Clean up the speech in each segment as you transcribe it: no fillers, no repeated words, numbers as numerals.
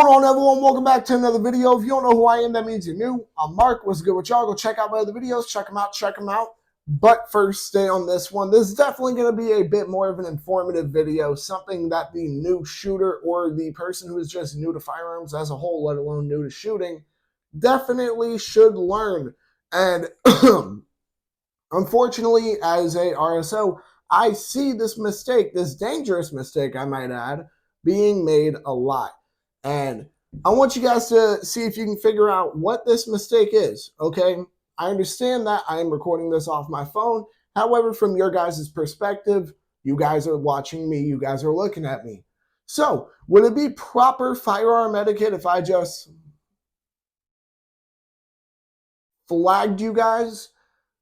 What's going on, everyone? Welcome back to another video. If you don't know who I am, that means you're new. I'm Mark. What's good with y'all? Go check out my other videos. Check them out. Check them out. But first, stay on this one. This is definitely going to be a bit more of an informative video, something that the new shooter or the person who is just new to firearms as a whole, let alone new to shooting, definitely should learn. And unfortunately, as a RSO, I see this mistake, this dangerous mistake, I might add, being made a lot. And I want you guys to see if you can figure out what this mistake is, okay? I understand that I am recording this off my phone. However, from your guys' perspective, you guys are watching me, you guys are looking at me. So, would it be proper firearm etiquette if I just flagged you guys?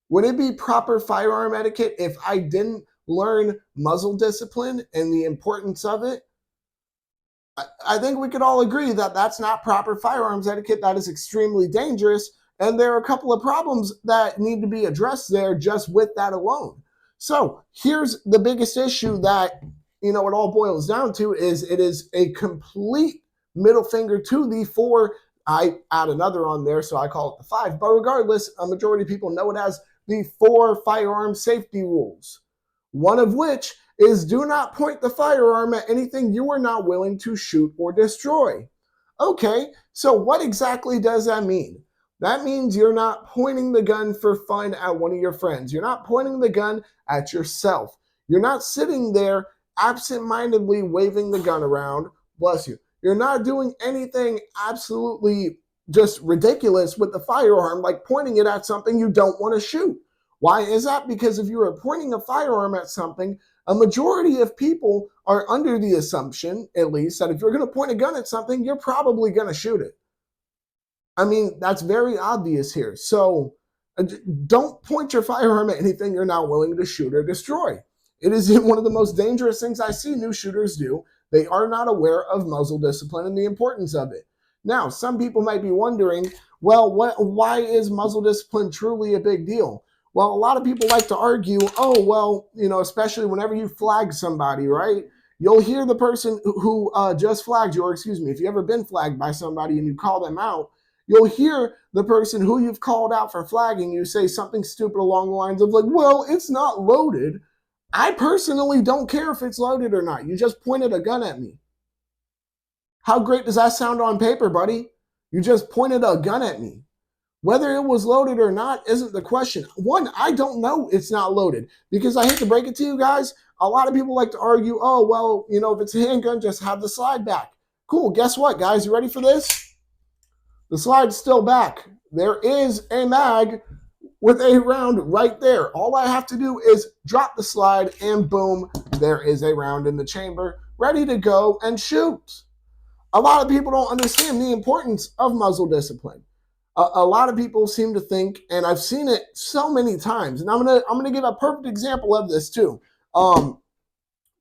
Would it be proper firearm etiquette if I didn't learn muzzle discipline and the importance of it? I think we could all agree that that's not proper firearms etiquette. That is extremely dangerous. And there are a couple of problems that need to be addressed there just with that alone. So here's the biggest issue that, it all boils down to is it is a complete middle finger to the four. I add another on there, so I call it the five. But regardless, a majority of people know it as the 4 firearm safety rules. One of which is do not point the firearm at anything you are not willing to shoot or destroy. Okay, so what exactly does that mean? That means you're not pointing the gun for fun at one of your friends. You're not pointing the gun at yourself. You're not sitting there absent-mindedly waving the gun around. Bless you. You're not doing anything absolutely just ridiculous with the firearm, like pointing it at something you don't want to shoot. Why is that? Because if you are pointing a firearm at something, a majority of people are under the assumption, at least, that if you're going to point a gun at something, you're probably going to shoot it. I mean, that's very obvious here. So don't point your firearm at anything you're not willing to shoot or destroy. It is one of the most dangerous things I see new shooters do. They are not aware of muzzle discipline and the importance of it. Now, some people might be wondering, well, why is muzzle discipline truly a big deal? Well, a lot of people like to argue, oh, well, especially whenever you flag somebody, right? You'll hear the person who just flagged you, or excuse me, if you've ever been flagged by somebody and you call them out, you'll hear the person who you've called out for flagging you say something stupid along the lines of like, well, it's not loaded. I personally don't care if it's loaded or not. You just pointed a gun at me. How great does that sound on paper, buddy? You just pointed a gun at me. Whether it was loaded or not isn't the question. One, I don't know it's not loaded because I hate to break it to you guys. A lot of people like to argue, oh, well, if it's a handgun, just have the slide back. Cool. Guess what, guys? You ready for this? The slide's still back. There is a mag with a round right there. All I have to do is drop the slide and boom, there is a round in the chamber ready to go and shoot. A lot of people don't understand the importance of muzzle discipline. A lot of people seem to think, and I've seen it so many times, and I'm gonna give a perfect example of this too.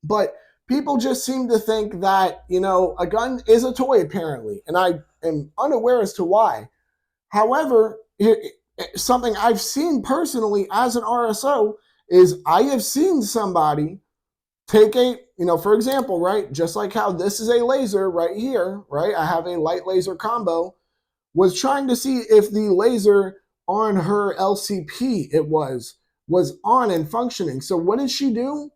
But people just seem to think that a gun is a toy apparently, and I am unaware as to why. However, something I've seen personally as an RSO is I have seen somebody take for example, right, just like how this is a laser right here, right? I have a light laser combo. Was trying to see if the laser on her LCP was on and functioning. So what did she do?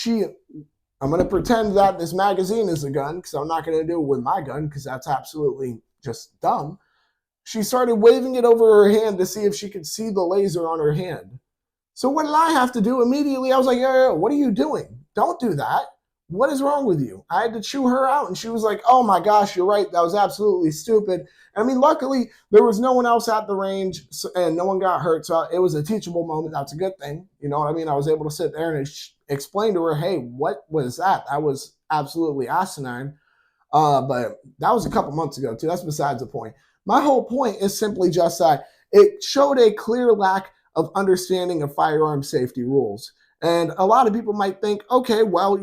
I'm going to pretend that this magazine is a gun because I'm not going to do it with my gun because that's absolutely just dumb. She started waving it over her hand to see if she could see the laser on her hand. So what did I have to do immediately? I was like, yo, what are you doing? Don't do that. What is wrong with you? I had to chew her out, and she was like, oh my gosh, you're right. That was absolutely stupid. I mean, luckily, there was no one else at the range, and no one got hurt, so it was a teachable moment. That's a good thing. You know what I mean? I was able to sit there and explain to her, hey, what was that? That was absolutely asinine. But that was a couple months ago, too. That's besides the point. My whole point is simply just that it showed a clear lack of understanding of firearm safety rules. And a lot of people might think, okay, well,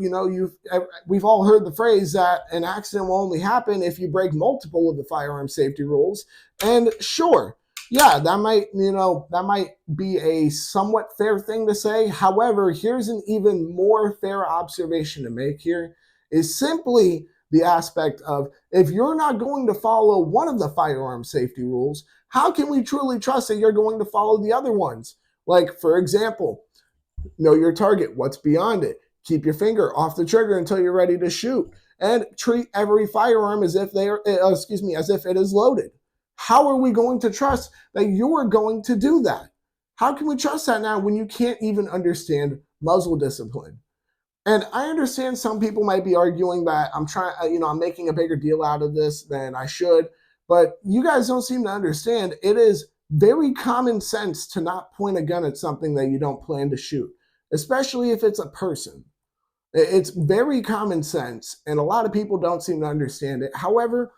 we've all heard the phrase that an accident will only happen if you break multiple of the firearm safety rules. And sure, yeah, that might be a somewhat fair thing to say. However, here's an even more fair observation to make here is simply the aspect of, if you're not going to follow one of the firearm safety rules, how can we truly trust that you're going to follow the other ones? Like, for example, know your target. What's beyond it? Keep your finger off the trigger until you're ready to shoot, and treat every firearm as if as if it is loaded. How are we going to trust that you are going to do that? How can we trust that now when you can't even understand muzzle discipline? And I understand some people might be arguing that I'm making a bigger deal out of this than I should, but you guys don't seem to understand. It is very common sense to not point a gun at something that you don't plan to shoot, especially if it's a person. It's very common sense, and a lot of people don't seem to understand it. However,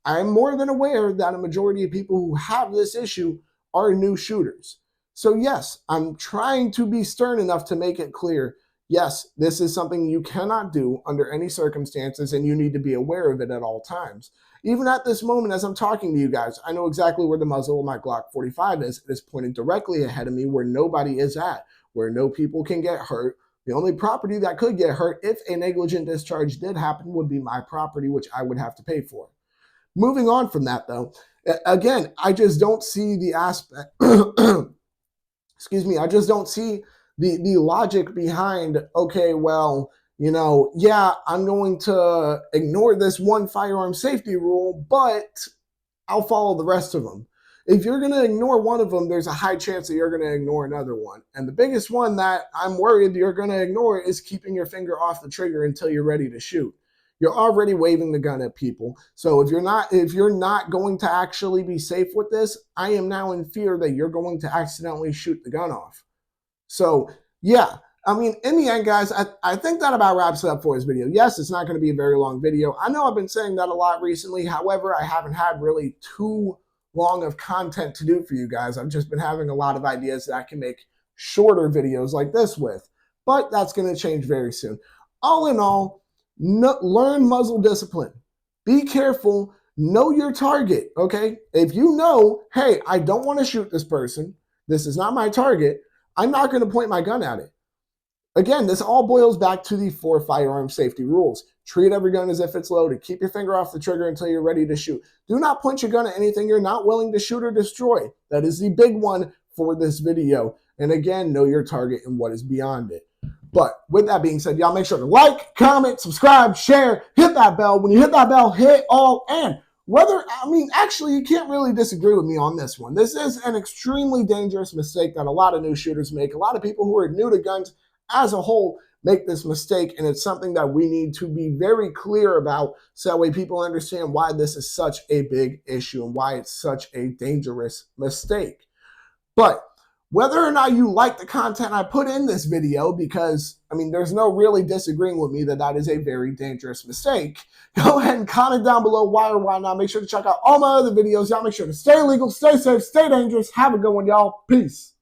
I'm more than aware that a majority of people who have this issue are new shooters. So, yes, I'm trying to be stern enough to make it clear. Yes, this is something you cannot do under any circumstances, and you need to be aware of it at all times. Even at this moment, as I'm talking to you guys, I know exactly where the muzzle of my Glock 45 is. It is pointing directly ahead of me where nobody is at, where no people can get hurt. The only property that could get hurt if a negligent discharge did happen would be my property, which I would have to pay for. Moving on from that, though, again, I just don't see the aspect. Excuse me. I just don't see the logic behind, okay, well, yeah, I'm going to ignore this one firearm safety rule, but I'll follow the rest of them. If you're going to ignore one of them, there's a high chance that you're going to ignore another one. And the biggest one that I'm worried you're going to ignore is keeping your finger off the trigger until you're ready to shoot. You're already waving the gun at people. So if you're not going to actually be safe with this, I am now in fear that you're going to accidentally shoot the gun off. So yeah, I mean, in the end, guys, I think that about wraps it up for this video. Yes, it's not going to be a very long video. I know I've been saying that a lot recently. However, I haven't had really too long of content to do for you guys. I've just been having a lot of ideas that I can make shorter videos like this with. But that's going to change very soon. All in all, learn muzzle discipline. Be careful. Know your target, okay? If you know, hey, I don't want to shoot this person. This is not my target. I'm not going to point my gun at it. Again, this all boils back to the 4 firearm safety rules. Treat every gun as if it's loaded. Keep your finger off the trigger until you're ready to shoot. Do not point your gun at anything you're not willing to shoot or destroy. That is the big one for this video. And again, know your target and what is beyond it. But with that being said, y'all make sure to like, comment, subscribe, share, hit that bell. When you hit that bell, hit all and. Actually, you can't really disagree with me on this one. This is an extremely dangerous mistake that a lot of new shooters make. A lot of people who are new to guns as a whole make this mistake, and it's something that we need to be very clear about so that way people understand why this is such a big issue and why it's such a dangerous mistake. But whether or not you like the content I put in this video, because, there's no really disagreeing with me that is a very dangerous mistake, go ahead and comment down below why or why not. Make sure to check out all my other videos. Y'all make sure to stay legal, stay safe, stay dangerous. Have a good one, y'all. Peace.